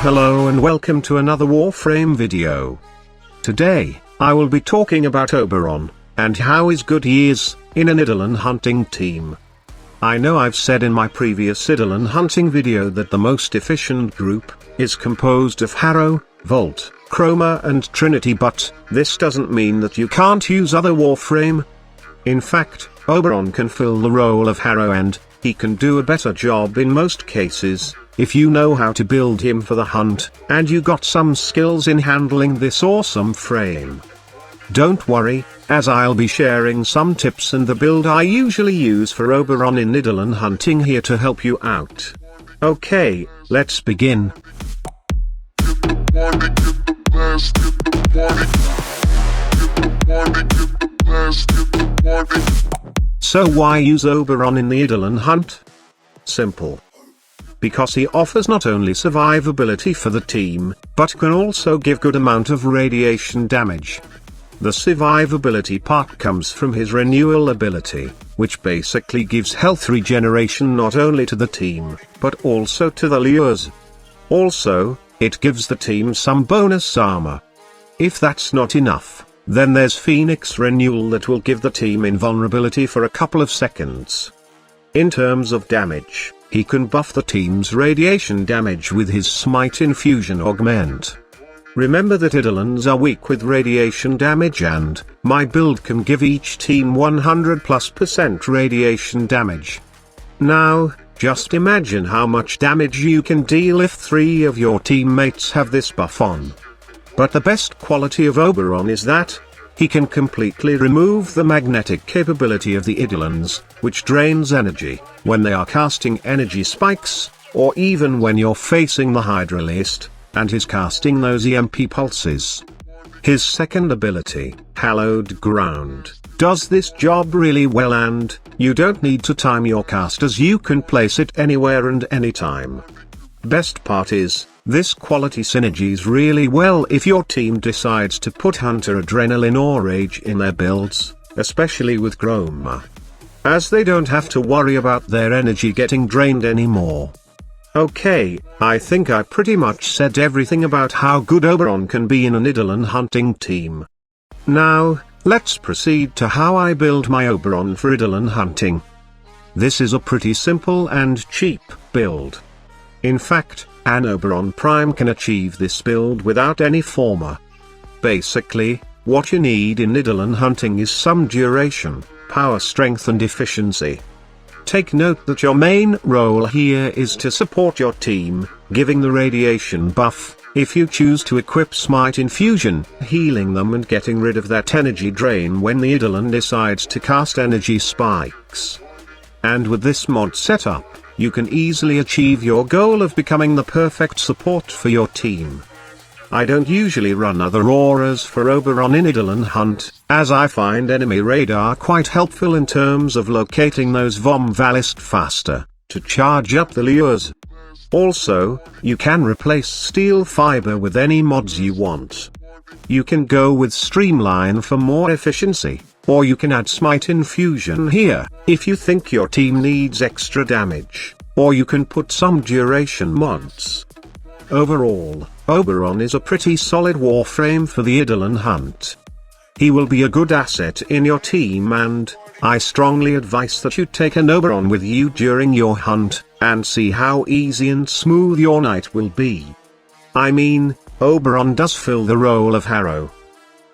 Hello and welcome to another Warframe video. Today, I will be talking about Oberon, and how good he is, in an Eidolon hunting team. I know I've said in my previous Eidolon hunting video that the most efficient group is composed of Harrow, Volt, Chroma and Trinity, but this doesn't mean that you can't use other Warframe. In fact, Oberon can fill the role of Harrow and he can do a better job in most cases, if you know how to build him for the hunt, and you got some skills in handling this awesome frame. Don't worry, as I'll be sharing some tips and the build I usually use for Oberon in Eidolon hunting here to help you out. Okay, let's begin. So why use Oberon in the Eidolon hunt? Simple. Because he offers not only survivability for the team, but can also give good amount of radiation damage. The survivability part comes from his renewal ability, which basically gives health regeneration not only to the team, but also to the lures. Also, it gives the team some bonus armor. If that's not enough, then there's Phoenix Renewal that will give the team invulnerability for a couple of seconds. In terms of damage, he can buff the team's radiation damage with his Smite Infusion Augment. Remember that Eidolons are weak with radiation damage, and my build can give each team 100+% radiation damage. Now, just imagine how much damage you can deal if 3 of your teammates have this buff on. But the best quality of Oberon is that he can completely remove the magnetic capability of the Eidolons, which drains energy when they are casting energy spikes, or even when you're facing the hydrolyst and he's casting those EMP pulses. His second ability, Hallowed Ground, does this job really well, and you don't need to time your cast as you can place it anywhere and anytime. Best part is, this quality synergies really well if your team decides to put Hunter Adrenaline or Rage in their builds, especially with Chroma, as they don't have to worry about their energy getting drained anymore. Okay, I think I pretty much said everything about how good Oberon can be in an Eidolon hunting team. Now, let's proceed to how I build my Oberon for Eidolon hunting. This is a pretty simple and cheap build. In fact, an Oberon Prime can achieve this build without any former. Basically, what you need in Eidolon hunting is some duration, power, strength and efficiency. Take note that your main role here is to support your team, giving the radiation buff, if you choose to equip Smite Infusion, healing them and getting rid of that energy drain when the Eidolon decides to cast energy spikes. And with this mod setup, you can easily achieve your goal of becoming the perfect support for your team. I don't usually run other auras for Oberon in Eidolon hunt, as I find enemy radar quite helpful in terms of locating those Vomvalist faster, to charge up the lures. Also, you can replace Steel Fiber with any mods you want. You can go with Streamline for more efficiency, or you can add Smite Infusion here, if you think your team needs extra damage, or you can put some duration mods. Overall, Oberon is a pretty solid Warframe for the Eidolon hunt. He will be a good asset in your team, and I strongly advise that you take an Oberon with you during your hunt, and see how easy and smooth your night will be. I mean, Oberon does fill the role of Harrow.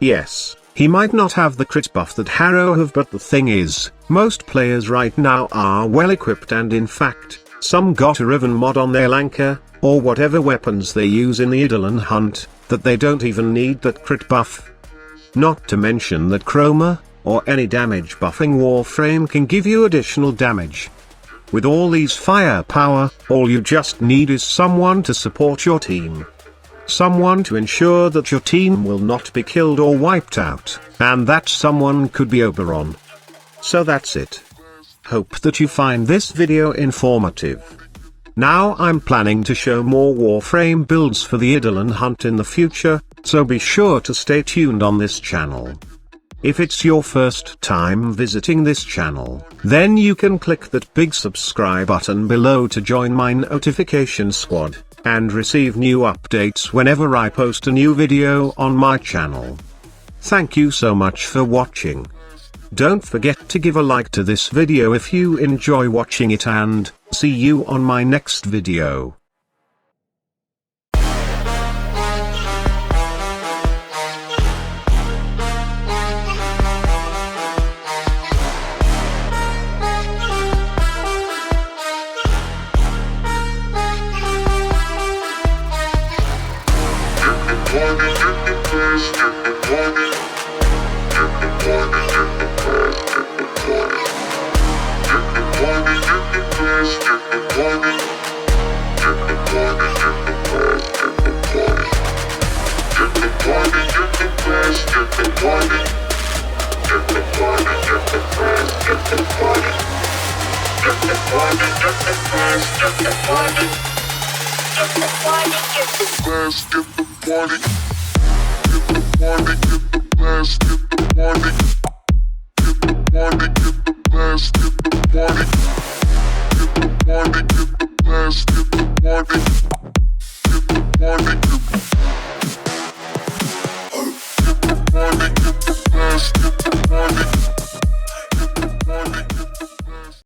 Yes, he might not have the crit buff that Harrow have, but the thing is, most players right now are well equipped, and in fact, some got a Riven mod on their Lancer, or whatever weapons they use in the Eidolon hunt, that they don't even need that crit buff. Not to mention that Chroma, or any damage buffing Warframe, can give you additional damage. With all these firepower, all you just need is someone to support your team. Someone to ensure that your team will not be killed or wiped out, and that someone could be Oberon. So that's it. Hope that you find this video informative. Now I'm planning to show more Warframe builds for the Eidolon hunt in the future, so be sure to stay tuned on this channel. If it's your first time visiting this channel, then you can click that big subscribe button below to join my notification squad. and receive new updates whenever I post a new video on my channel. Thank you so much for watching. Don't forget to give a like to this video if you enjoy watching it, and see you on my next video. Get the party.